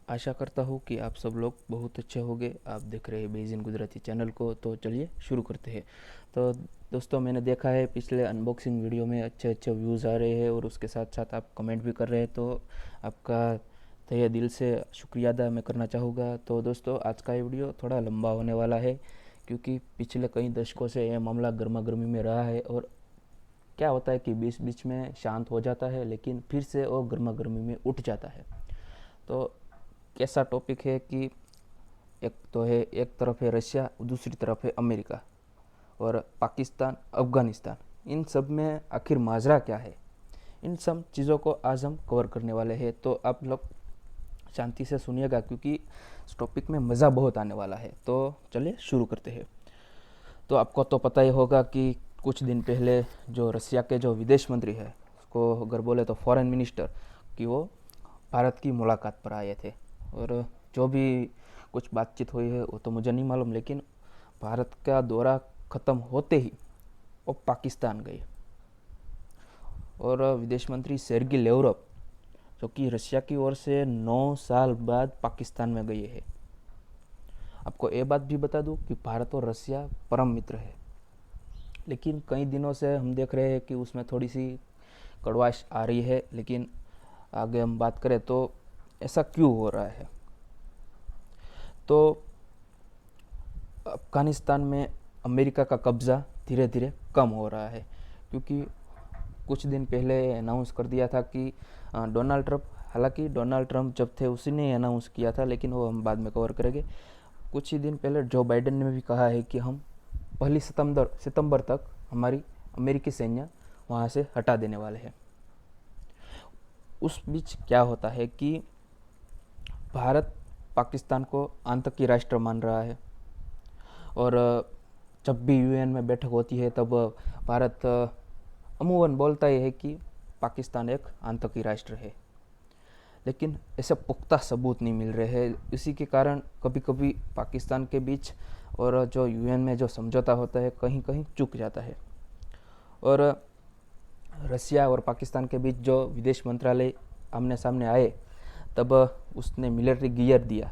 आशा करता हूँ कि आप सब लोग बहुत अच्छे होंगे। आप देख रहे हैं बेजिन गुजराती चैनल को, तो चलिए शुरू करते हैं। तो दोस्तों, मैंने देखा है पिछले अनबॉक्सिंग वीडियो में अच्छे अच्छे व्यूज़ आ रहे हैं और उसके साथ साथ आप कमेंट भी कर रहे हैं, तो आपका तहे दिल से शुक्रिया अदा मैं करना चाहूँगा। तो दोस्तों, आज का ये वीडियो थोड़ा लंबा होने वाला है, क्योंकि पिछले कई दशकों से यह मामला गर्मा गर्मी में रहा है। और क्या होता है कि बीच बीच में शांत हो जाता है, लेकिन फिर से वो गर्मा गर्मी में उठ जाता है। तो कैसा टॉपिक है कि एक तो है, एक तरफ है रशिया, दूसरी तरफ है अमेरिका, और पाकिस्तान, अफ़गानिस्तान, इन सब में आखिर माजरा क्या है, इन सब चीज़ों को आज हम कवर करने वाले हैं। तो आप लोग शांति से सुनिएगा, क्योंकि इस टॉपिक में मज़ा बहुत आने वाला है। तो चलिए शुरू करते हैं। तो आपको तो पता ही होगा कि कुछ दिन पहले जो रसिया के जो विदेश मंत्री है, उसको अगर बोले तो फॉरेन मिनिस्टर, कि वो भारत की मुलाकात पर आए थे। और जो भी कुछ बातचीत हुई है वो तो मुझे नहीं मालूम, लेकिन भारत का दौरा ख़त्म होते ही वो पाकिस्तान गए। और विदेश मंत्री सेर्गी लेवरव, जो कि रशिया की ओर से 9 साल बाद पाकिस्तान में गए हैं। आपको ये बात भी बता दूं कि भारत और रसिया परम मित्र है, लेकिन कई दिनों से हम देख रहे हैं कि उसमें थोड़ी सी कड़वाश आ रही है। लेकिन आगे हम बात करें तो ऐसा क्यों हो रहा है। तो अफ़गानिस्तान में अमेरिका का कब्ज़ा धीरे धीरे कम हो रहा है, क्योंकि कुछ दिन पहले अनाउंस कर दिया था कि डोनाल्ड ट्रंप, हालांकि डोनाल्ड ट्रंप जब थे उसी ने अनाउंस किया था, लेकिन वो हम बाद में कवर करेंगे। कुछ ही दिन पहले जो बाइडेन ने भी कहा है कि हम 1 सितंबर तक हमारी अमेरिकी सैन्य वहाँ से हटा देने वाले हैं। उस बीच क्या होता है कि भारत पाकिस्तान को आतंकी राष्ट्र मान रहा है, और जब भी यूएन में बैठक होती है तब भारत अमूमन बोलता ही है कि पाकिस्तान एक आतंकी राष्ट्र है, लेकिन ऐसे पुख्ता सबूत नहीं मिल रहे हैं। इसी के कारण कभी कभी पाकिस्तान के बीच और जो यूएन में जो समझौता होता है कहीं कहीं चूक जाता है। और रसिया और पाकिस्तान के बीच जो विदेश मंत्रालय आमने सामने आए, तब उसने मिलिट्री गियर दिया,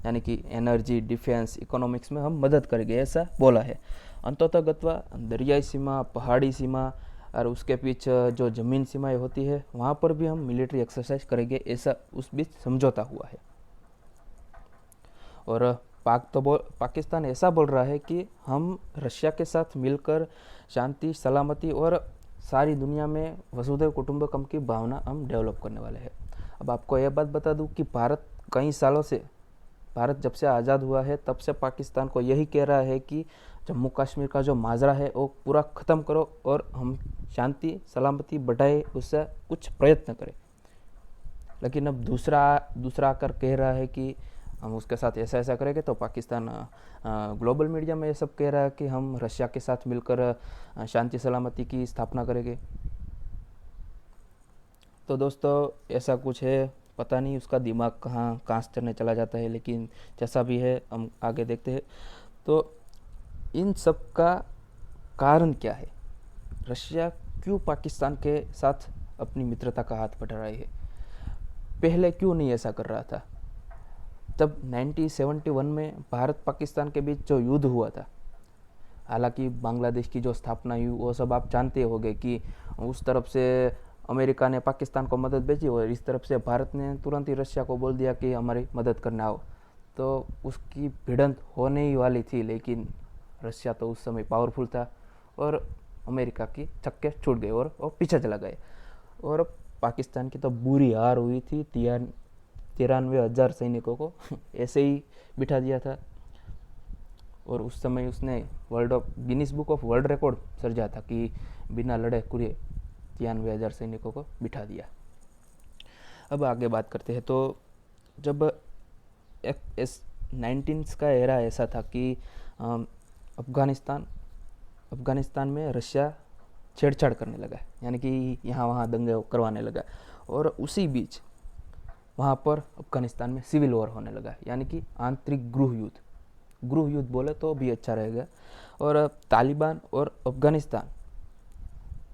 यानी कि एनर्जी, डिफेंस, इकोनॉमिक्स में हम मदद करेंगे, ऐसा बोला है। अंततः दरियाई सीमा, पहाड़ी सीमा और उसके पीछे जो ज़मीन सीमाएं होती है वहाँ पर भी हम मिलिट्री एक्सरसाइज करेंगे, ऐसा उस बीच समझौता हुआ है। और पाकिस्तान ऐसा बोल रहा है कि हम रशिया के साथ मिलकर शांति, सलामती और सारी दुनिया में वसुधैव कुटुंबकम की भावना हम डेवलप करने वाले हैं। अब आपको यह बात बता दूं कि कई सालों से भारत जब से आज़ाद हुआ है तब से पाकिस्तान को यही कह रहा है कि जम्मू कश्मीर का जो माजरा है वो पूरा ख़त्म करो और हम शांति सलामती बढ़ाए, उससे कुछ प्रयत्न करें। लेकिन अब दूसरा दूसरा आकर कह रहा है कि हम उसके साथ ऐसा ऐसा करेंगे। तो पाकिस्तान ग्लोबल मीडिया में ये सब कह रहा है कि हम रशिया के साथ मिलकर शांति सलामती की स्थापना करेंगे। तो दोस्तों, ऐसा कुछ है, पता नहीं उसका दिमाग कहाँ कहाँ से चलने चला जाता है, लेकिन जैसा भी है हम आगे देखते हैं। तो इन सब का कारण क्या है, रशिया क्यों पाकिस्तान के साथ अपनी मित्रता का हाथ बढ़ा रही है, पहले क्यों नहीं ऐसा कर रहा था। तब 1971 में भारत पाकिस्तान के बीच जो युद्ध हुआ था, हालांकि बांग्लादेश की जो स्थापना हुई वो सब आप जानते होंगे कि उस तरफ से अमेरिका ने पाकिस्तान को मदद भेजी और इस तरफ से भारत ने तुरंत ही रशिया को बोल दिया कि हमारी मदद करने आओ। तो उसकी भिड़ंत होने ही वाली थी, लेकिन रशिया तो उस समय पावरफुल था और अमेरिका की छक्के छूट गए और वो पीछे चला गए। और पाकिस्तान की तो बुरी हार हुई थी, 93,000 सैनिकों को ऐसे ही बिठा दिया था। और उस समय उसने Guinness book of world record Sarja था कि बिना लड़े पूरे 93,000 सैनिकों को बिठा दिया। अब आगे बात करते हैं। तो जब एक इस 19 का एरा ऐसा था कि अफ़गानिस्तान में रशिया छेड़छाड़ करने लगा, यानी कि यहाँ वहाँ दंगे करवाने लगा। और उसी बीच वहाँ पर अफ़गानिस्तान में सिविल वॉर होने लगा, यानी कि आंतरिक गृह युद्ध बोले तो भी अच्छा रहेगा। और तालिबान और अफ़गानिस्तान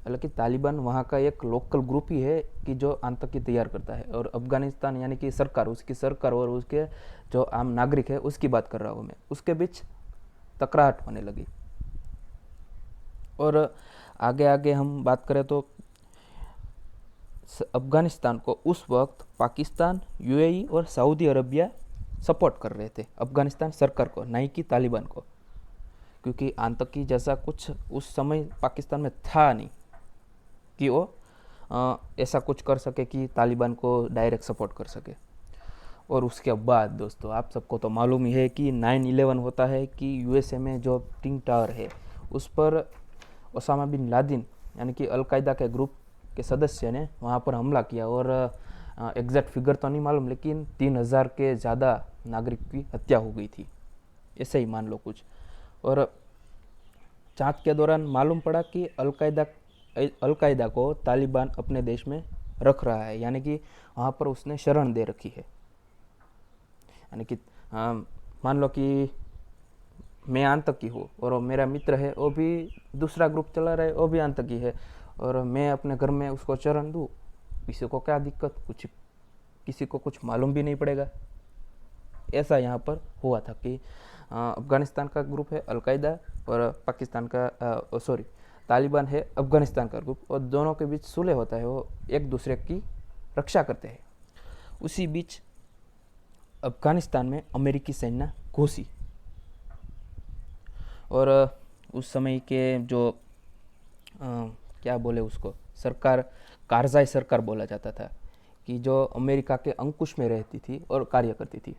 हालांकि तालिबान वहाँ का एक लोकल ग्रुप ही है कि जो आतंकी तैयार करता है, और अफगानिस्तान यानी कि सरकार, उसकी सरकार और उसके जो आम नागरिक है उसकी बात कर रहा हूँ मैं, उसके बीच तकराहट होने लगी। और आगे आगे हम बात करें तो अफगानिस्तान को उस वक्त पाकिस्तान, यूएई और सऊदी अरबिया सपोर्ट कर रहे थे, अफगानिस्तान सरकार को, नहीं कि तालिबान को, क्योंकि आतंकी जैसा कुछ उस समय पाकिस्तान में था नहीं कि वो ऐसा कुछ कर सके कि तालिबान को डायरेक्ट सपोर्ट कर सके। और उसके बाद दोस्तों आप सबको तो मालूम ही है कि 9/11 होता है कि यूएसए में जो ट्विन टावर है उस पर ओसामा बिन लादेन यानी कि अलकायदा के ग्रुप के सदस्य ने वहाँ पर हमला किया, और एग्जैक्ट फिगर तो नहीं मालूम, लेकिन 3,000 के ज़्यादा नागरिक की हत्या हो गई थी, ऐसे ही मान लो कुछ। और जांच के दौरान मालूम पड़ा कि अलकायदा को तालिबान अपने देश में रख रहा है, यानी कि वहाँ पर उसने शरण दे रखी है। यानी कि मान लो कि मैं आतंकी हूँ और मेरा मित्र है वो भी दूसरा ग्रुप चला रहा है, वो भी आतंकी है, और मैं अपने घर में उसको शरण दूँ, किसी को क्या दिक्कत, कुछ किसी को कुछ मालूम भी नहीं पड़ेगा। ऐसा यहाँ पर हुआ था कि अफ़गानिस्तान का ग्रुप है अलकायदा और पाकिस्तान का सॉरी तालिबान है अफ़गानिस्तान का ग्रुप, और दोनों के बीच सुलह होता है, वो एक दूसरे की रक्षा करते हैं। उसी बीच अफ़गानिस्तान में अमेरिकी सेना घुसी, और उस समय के जो क्या बोले उसको, सरकार, कारजाई सरकार बोला जाता था, कि जो अमेरिका के अंकुश में रहती थी और कार्य करती थी।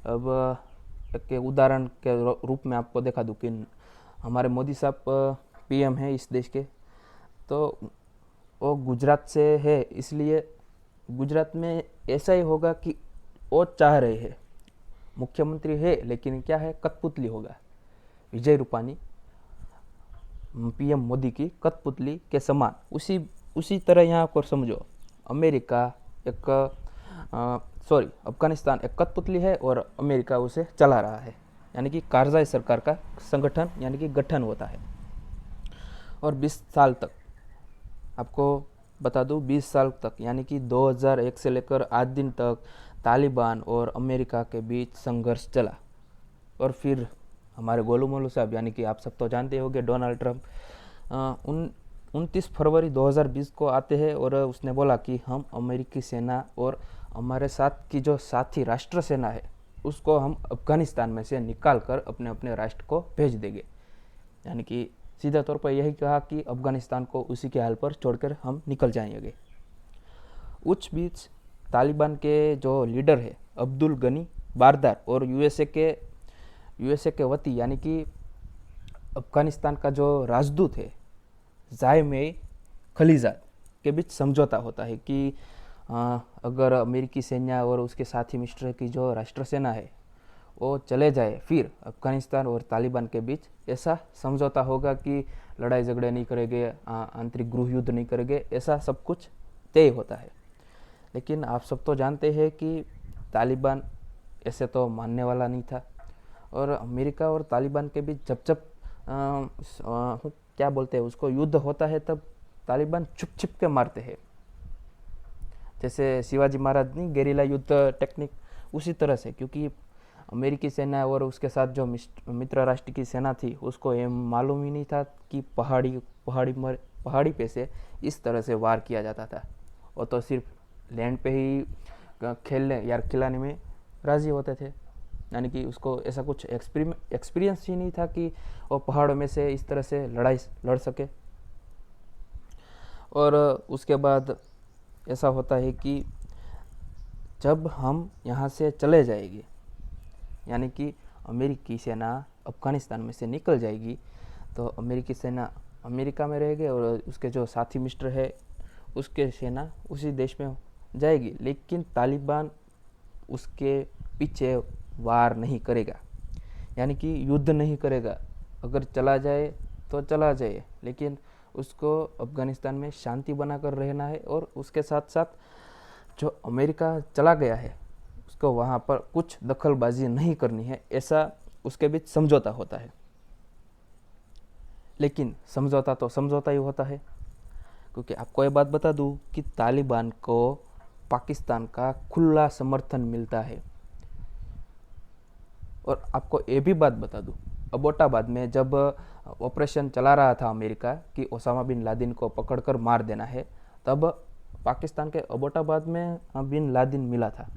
अब एक उदाहरण के रूप में आपको दिखा दूँ कि हमारे मोदी साहब पीएम हैं इस देश के, तो वो गुजरात से है, इसलिए गुजरात में ऐसा ही होगा कि वो चाह रहे हैं, मुख्यमंत्री है लेकिन क्या है, कठपुतली होगा, विजय रूपानी पीएम मोदी की कठपुतली के समान। उसी तरह यहाँ पर समझो, अमेरिका एक अफगानिस्तान एक कठपुतली है और अमेरिका उसे चला रहा है, यानी कि कारजाई सरकार का संगठन यानी कि गठन होता है। और 20 साल तक, आपको बता दूं 20 साल तक, यानी कि 2001 से लेकर आज दिन तक तालिबान और अमेरिका के बीच संघर्ष चला। और फिर हमारे गोलू मोलू साहब, यानी कि आप सब तो जानते होंगे, डोनाल्ड ट्रंप 29 फरवरी 2020 को आते हैं और उसने बोला कि हम अमेरिकी सेना और हमारे साथ की जो साथी राष्ट्र सेना है उसको हम अफगानिस्तान में से निकाल कर अपने अपने राष्ट्र को भेज देंगे। यानी कि सीधा तौर पर यही कहा कि अफगानिस्तान को उसी के हाल पर छोड़कर हम निकल जाएंगे। उस बीच तालिबान के जो लीडर है अब्दुल गनी बारदार और यूएसए के वती यानी कि अफगानिस्तान का जो राजदूत है ज़ायमे खलीजाद के बीच समझौता होता है कि अगर अमेरिकी सेना और उसके साथी मिस्टर की जो राष्ट्र सेना है वो चले जाए, फिर अफगानिस्तान और तालिबान के बीच ऐसा समझौता होगा कि लड़ाई झगड़े नहीं करेंगे, आंतरिक गृह युद्ध नहीं करेंगे, ऐसा सब कुछ तय होता है। लेकिन आप सब तो जानते हैं कि तालिबान ऐसे तो मानने वाला नहीं था, और अमेरिका और तालिबान के बीच जब क्या बोलते हैं उसको, युद्ध होता है, तब तालिबान छुप छुप के मारते हैं, जैसे शिवाजी महाराज ने गेरिला युद्ध टेक्निक, उसी तरह से। क्योंकि अमेरिकी सेना और उसके साथ जो मित्र राष्ट्र की सेना थी उसको ये मालूम ही नहीं था कि पहाड़ी पे से इस तरह से वार किया जाता था। वो तो सिर्फ लैंड पे ही खिलाने में राजी होते थे, यानी कि उसको ऐसा कुछ एक्सपीरियंस ही नहीं था कि वो पहाड़ों में से इस तरह से लड़ाई लड़ सके। और उसके बाद ऐसा होता है कि जब हम यहाँ से चले जाएंगे, यानी कि अमेरिकी सेना अफ़गानिस्तान में से निकल जाएगी, तो अमेरिकी सेना अमेरिका में रहेगी और उसके जो साथी मिस्टर है उसके सेना उसी देश में जाएगी। लेकिन तालिबान उसके पीछे वार नहीं करेगा, यानी कि युद्ध नहीं करेगा। अगर चला जाए तो चला जाए, लेकिन उसको अफ़गानिस्तान में शांति बनाकर रहना है, और उसके साथ साथ जो अमेरिका चला गया है उसको वहाँ पर कुछ दखलबाजी नहीं करनी है, ऐसा उसके बीच समझौता होता है। लेकिन समझौता तो समझौता ही होता है, क्योंकि आपको ये बात बता दूं कि तालिबान को पाकिस्तान का खुला समर्थन मिलता है। और आपको ये भी बात बता दूं, अबोटाबाद में जब ऑपरेशन चला रहा था अमेरिका कि ओसामा बिन लादेन को पकड़कर मार देना है, तब पाकिस्तान के अबोटाबाद में बिन लादेन मिला था।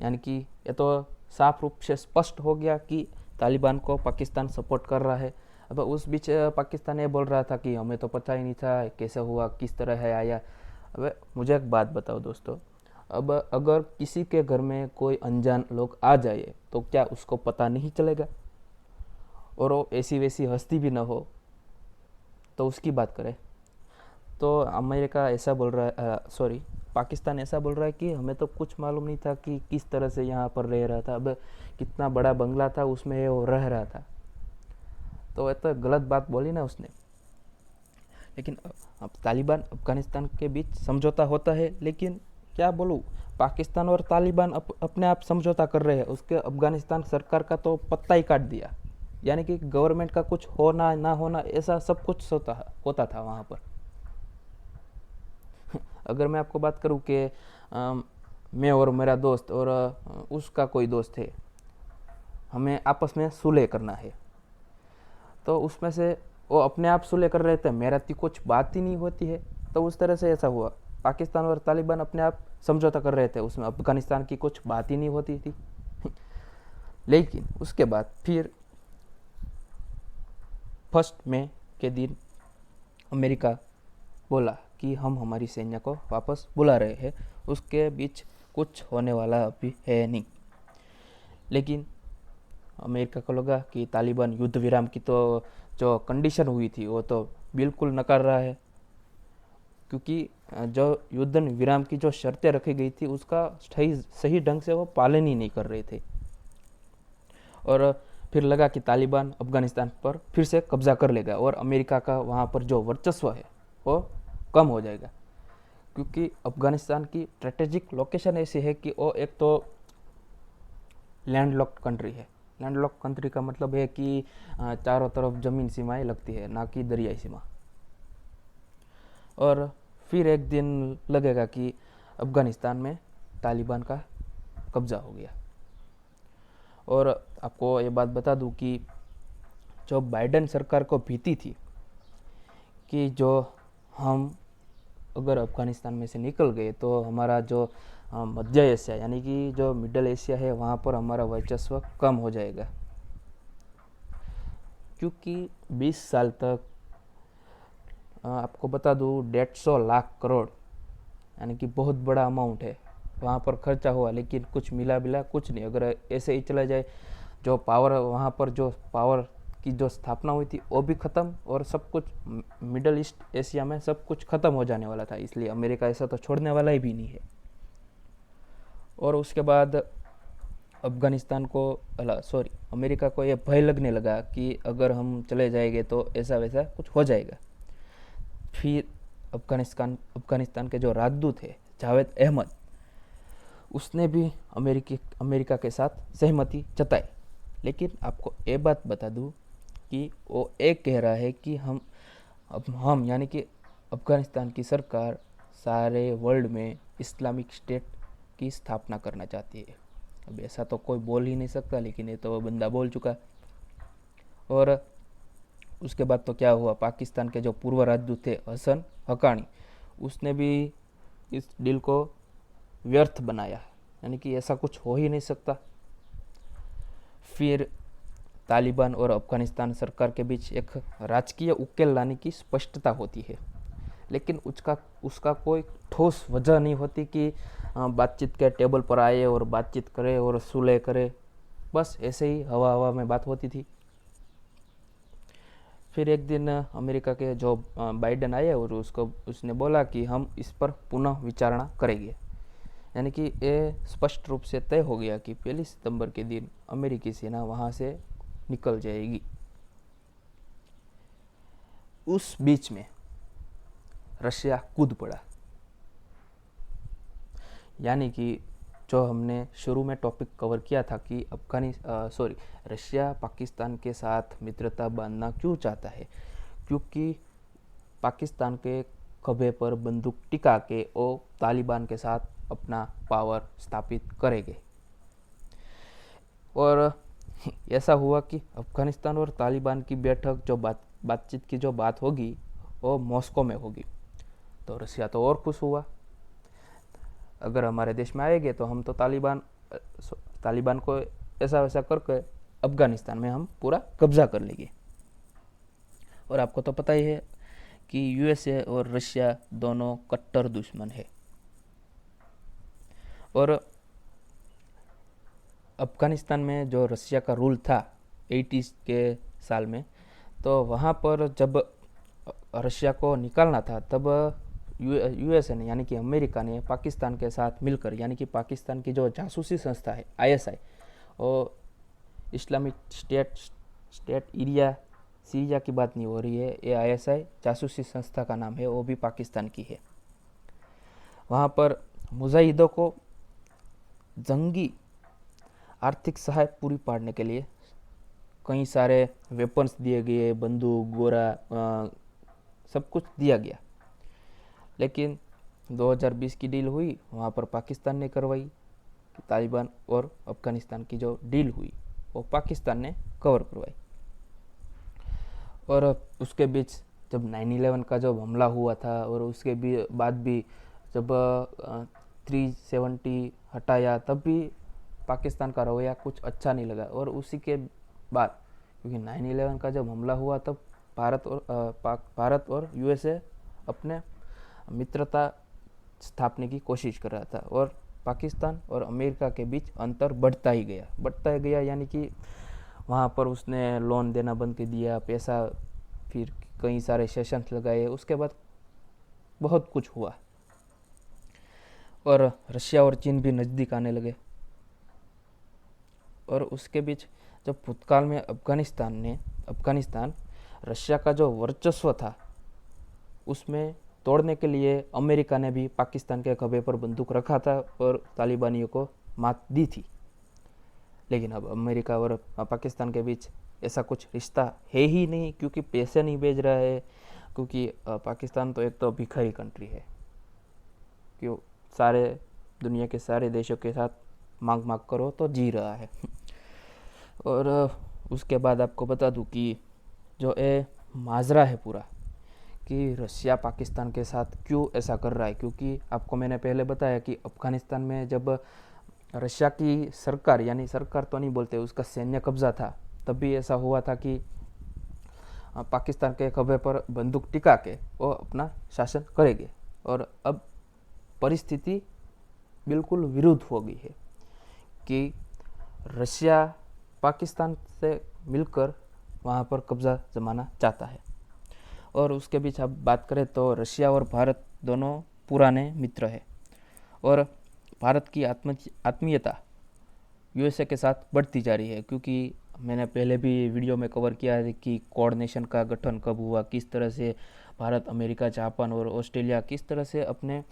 यानी कि ये तो साफ रूप से स्पष्ट हो गया कि तालिबान को पाकिस्तान सपोर्ट कर रहा है। अब उस बीच पाकिस्तान ये बोल रहा था कि हमें तो पता ही नहीं था कैसे हुआ, किस तरह है आया। अब मुझे एक बात बताओ दोस्तों, अब अगर किसी के घर में कोई अनजान लोग आ जाए तो क्या उसको पता नहीं चलेगा? और वो ऐसी वैसी हस्ती भी न हो तो उसकी बात करें। तो अमेरिका ऐसा बोल रहा है, सॉरी, पाकिस्तान ऐसा बोल रहा है कि हमें तो कुछ मालूम नहीं था कि किस तरह से यहाँ पर रह रहा था। अब कितना बड़ा बंगला था उसमें वो रह रहा था, तो ये तो गलत बात बोली ना उसने। लेकिन अब तालिबान अफगानिस्तान के बीच समझौता होता है, लेकिन क्या बोलूँ, पाकिस्तान और तालिबान अपने आप समझौता कर रहे हैं, उसके अफगानिस्तान सरकार का तो पत्ता ही काट दिया। यानी कि गवर्नमेंट का कुछ होना ना होना ऐसा सब कुछ होता था वहाँ पर। अगर मैं आपको बात करूँ कि मैं और मेरा दोस्त और उसका कोई दोस्त है, हमें आपस में सुलह करना है, तो उसमें से वो अपने आप सुलह कर रहे थे, मेरा तो कुछ बात ही नहीं होती है। तो उस तरह से ऐसा हुआ, पाकिस्तान और तालिबान अपने आप समझौता कर रहे थे, उसमें अफगानिस्तान की कुछ बात ही नहीं होती थी। लेकिन उसके बाद फिर 1 मई के दिन अमेरिका बोला कि हम हमारी सैन्य को वापस बुला रहे हैं, उसके बीच कुछ होने वाला अभी है नहीं। लेकिन अमेरिका को लगा कि तालिबान युद्ध विराम की तो जो कंडीशन हुई थी वो तो बिल्कुल नकार रहा है, क्योंकि जो युद्ध विराम की जो शर्तें रखी गई थी उसका सही ढंग से वो पालन ही नहीं कर रहे थे। और फिर लगा कि तालिबान अफगानिस्तान पर फिर से कब्जा कर लेगा और अमेरिका का वहाँ पर जो वर्चस्व है वो कम हो जाएगा, क्योंकि अफगानिस्तान की स्ट्रेटेजिक लोकेशन ऐसी है कि वो एक तो लैंडलॉक्ड कंट्री है। लैंडलॉक्ड कंट्री का मतलब है कि चारों तरफ ज़मीन सीमाएं लगती है, ना कि दरियाई सीमा। और फिर एक दिन लगेगा कि अफगानिस्तान में तालिबान का कब्ज़ा हो गया। और आपको ये बात बता दूं कि जो बाइडेन सरकार को भीति थी कि जो हम अगर अफगानिस्तान में से निकल गए तो हमारा जो मध्य एशिया यानी कि जो मिडल एशिया है वहाँ पर हमारा वर्चस्व कम हो जाएगा, क्योंकि 20 साल तक आपको बता दूँ 150 लाख करोड़ यानी कि बहुत बड़ा अमाउंट है वहाँ पर खर्चा हुआ, लेकिन कुछ मिला बिला कुछ नहीं। अगर ऐसे ही चला जाए, जो पावर वहाँ पर जो पावर की जो स्थापना हुई थी वो भी ख़त्म, और सब कुछ मिडल ईस्ट एशिया में सब कुछ ख़त्म हो जाने वाला था। इसलिए अमेरिका ऐसा तो छोड़ने वाला ही भी नहीं है। और उसके बाद अफगानिस्तान को अमेरिका को यह भय लगने लगा कि अगर हम चले जाएंगे तो ऐसा वैसा कुछ हो जाएगा। फिर अफगानिस्तान के जो राजदूत है जावेद अहमद, उसने भी अमेरिका के साथ सहमति जताई। लेकिन आपको ये बात बता दूं कि वो एक कह रहा है कि हम यानी कि अफगानिस्तान की सरकार सारे वर्ल्ड में इस्लामिक स्टेट की स्थापना करना चाहती है। अब ऐसा तो कोई बोल ही नहीं सकता, लेकिन ये तो बंदा बोल चुका। और उसके बाद तो क्या हुआ, पाकिस्तान के जो पूर्व राजदूत थे हसन हकानी, उसने भी इस डील को व्यर्थ बनाया, यानी कि ऐसा कुछ हो ही नहीं सकता। फिर तालिबान और अफगानिस्तान सरकार के बीच एक राजकीय उकेल लाने की स्पष्टता होती है, लेकिन उसका कोई ठोस वजह नहीं होती कि बातचीत के टेबल पर आए और बातचीत करे और सुलह करे। बस ऐसे ही हवा हवा में बात होती थी। फिर एक दिन अमेरिका के जो बाइडेन आए और उसने बोला कि हम इस पर पुनः विचारणा करेंगे। यानी कि ये स्पष्ट रूप से तय हो गया कि 1 सितंबर के दिन अमेरिकी सेना वहाँ से निकल जाएगी। उस बीच में रशिया कूद पड़ा। यानी कि जो हमने शुरू में टॉपिक कवर किया था कि रशिया पाकिस्तान के साथ मित्रता बांधना क्यों चाहता है, क्योंकि पाकिस्तान के खभे पर बंदूक टिका के वो तालिबान के साथ अपना पावर स्थापित करेंगे। और ऐसा हुआ कि अफ़गानिस्तान और तालिबान की बैठक जो बातचीत की जो बात होगी वो मॉस्को में होगी। तो रसिया तो और खुश हुआ, अगर हमारे देश में आएंगे तो हम तो तालिबान को ऐसा वैसा करके अफ़गानिस्तान में हम पूरा कब्जा कर लेंगे। और आपको तो पता ही है कि यूएसए और रशिया दोनों कट्टर दुश्मन है। और अफ़गानिस्तान में जो रशिया का रूल था 80s के साल में, तो वहाँ पर जब रशिया को निकालना था तब यूएसए ने यानी कि अमेरिका ने पाकिस्तान के साथ मिलकर, यानी कि पाकिस्तान की जो जासूसी संस्था है आईएसआई और इस्लामिक स्टेट सीरिया की बात नहीं हो रही है, ये आईएसआई जासूसी संस्था का नाम है, वो भी पाकिस्तान की है। वहाँ पर मुजाहिदों को जंगी आर्थिक सहायता पूरी पाड़ने के लिए कई सारे वेपन्स दिए गए, बंदूक, गोरा, सब कुछ दिया गया। लेकिन 2020 की डील हुई, वहाँ पर पाकिस्तान ने करवाई। तालिबान और अफ़गानिस्तान की जो डील हुई वो पाकिस्तान ने कवर करवाई। और उसके बीच जब 9/11 का जब हमला हुआ था और उसके बाद भी जब 370 हटाया, तब भी पाकिस्तान का रवैया कुछ अच्छा नहीं लगा। और उसी के बाद, क्योंकि 9/11 का जब हमला हुआ तब भारत और यूएसए अपने मित्रता स्थापने की कोशिश कर रहा था और पाकिस्तान और अमेरिका के बीच अंतर बढ़ता ही गया, यानी कि वहाँ पर उसने लोन देना बंद कर दिया, पैसा, फिर कई सारे सेशंस लगाए, उसके बाद बहुत कुछ हुआ और रशिया और चीन भी नज़दीक आने लगे। और उसके बीच जब भूतकाल में अफ़गानिस्तान रशिया का जो वर्चस्व था उसमें तोड़ने के लिए अमेरिका ने भी पाकिस्तान के खभे पर बंदूक रखा था और तालिबानियों को मात दी थी। लेकिन अब अमेरिका और पाकिस्तान के बीच ऐसा कुछ रिश्ता है ही नहीं, क्योंकि पैसे नहीं भेज रहा है, क्योंकि पाकिस्तान तो एक तो भिखारी कंट्री है, क्यों सारे दुनिया के सारे देशों के साथ मांग करो तो जी रहा है। और उसके बाद आपको बता दूं कि जो ये माजरा है पूरा कि रशिया पाकिस्तान के साथ क्यों ऐसा कर रहा है, क्योंकि आपको मैंने पहले बताया कि अफ़गानिस्तान में जब रशिया की सरकार, यानी सरकार तो नहीं बोलते, उसका सैन्य कब्जा था, तब भी ऐसा हुआ था कि पाकिस्तान के खभे पर बंदूक टिका के वो अपना शासन करेंगे। और अब परिस्थिति बिल्कुल विरुद्ध हो गई है कि रशिया पाकिस्तान से मिलकर वहाँ पर कब्जा जमाना चाहता है। और उसके बीच अब बात करें तो रशिया और भारत दोनों पुराने मित्र हैं और भारत की आत्मीयता यूएसए के साथ बढ़ती जा रही है, क्योंकि मैंने पहले भी वीडियो में कवर किया है कि कोऑर्डिनेशन का गठन कब हुआ, किस तरह से भारत, अमेरिका, जापान और ऑस्ट्रेलिया किस तरह से अपने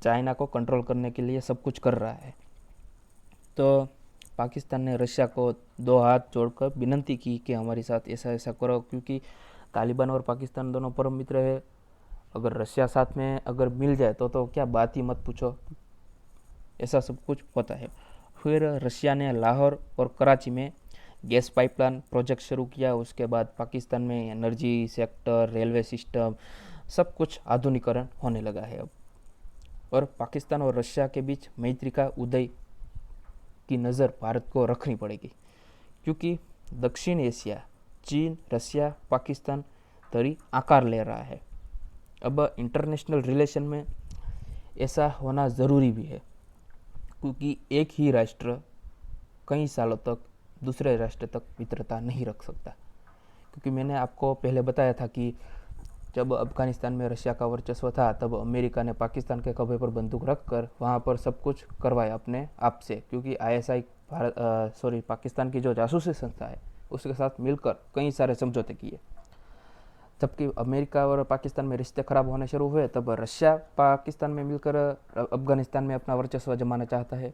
चाइना को कंट्रोल करने के लिए सब कुछ कर रहा है। तो पाकिस्तान ने रशिया को दो हाथ जोड़कर विनती की कि हमारे साथ ऐसा ऐसा करो, क्योंकि तालिबान और पाकिस्तान दोनों परम मित्र है। अगर रशिया साथ में अगर मिल जाए तो क्या बात ही मत पूछो, ऐसा सब कुछ होता है। फिर रशिया ने लाहौर और कराची में गैस पाइपलाइन प्रोजेक्ट शुरू किया। उसके बाद पाकिस्तान में एनर्जी सेक्टर, रेलवे सिस्टम, सब कुछ आधुनिकीकरण होने लगा है अब। और पाकिस्तान और रशिया के बीच मैत्री का उदय की नज़र भारत को रखनी पड़ेगी, क्योंकि दक्षिण एशिया, चीन, रशिया, पाकिस्तान तरी आकार ले रहा है। अब इंटरनेशनल रिलेशन में ऐसा होना ज़रूरी भी है, क्योंकि एक ही राष्ट्र कई सालों तक दूसरे राष्ट्र तक मित्रता नहीं रख सकता। क्योंकि मैंने आपको पहले बताया था कि जब अफ़गानिस्तान में रशिया का वर्चस्व था तब अमेरिका ने पाकिस्तान के खभे पर बंदूक रखकर वहाँ पर सब कुछ करवाया अपने आप से, क्योंकि आईएसआई पाकिस्तान की जो जासूसी संस्था है उसके साथ मिलकर कई सारे समझौते किए। जबकि अमेरिका और पाकिस्तान में रिश्ते खराब होने शुरू हुए तब रशिया पाकिस्तान में मिलकर अफ़गानिस्तान में अपना वर्चस्व जमाना चाहता है।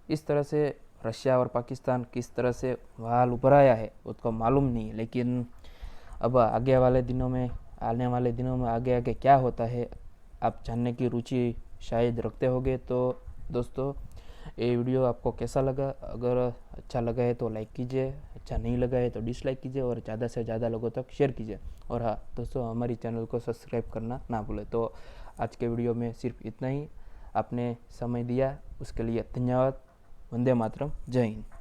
इस तरह से रशिया और पाकिस्तान किस तरह से हाल उभर आया है उसको मालूम नहीं, लेकिन अब आगे वाले दिनों में आने वाले दिनों में आगे आगे क्या होता है आप जानने की रुचि शायद रखते होगे। तो दोस्तों, ये वीडियो आपको कैसा लगा? अगर अच्छा लगा है तो लाइक कीजिए, अच्छा नहीं लगा है तो डिसलाइक कीजिए और ज़्यादा से ज़्यादा लोगों तक शेयर कीजिए। और हाँ दोस्तों, हमारी चैनल को सब्सक्राइब करना ना भूलें। तो आज के वीडियो में सिर्फ इतना ही। आपने समय दिया उसके लिए धन्यवाद। वंदे मातरम। जय हिंद।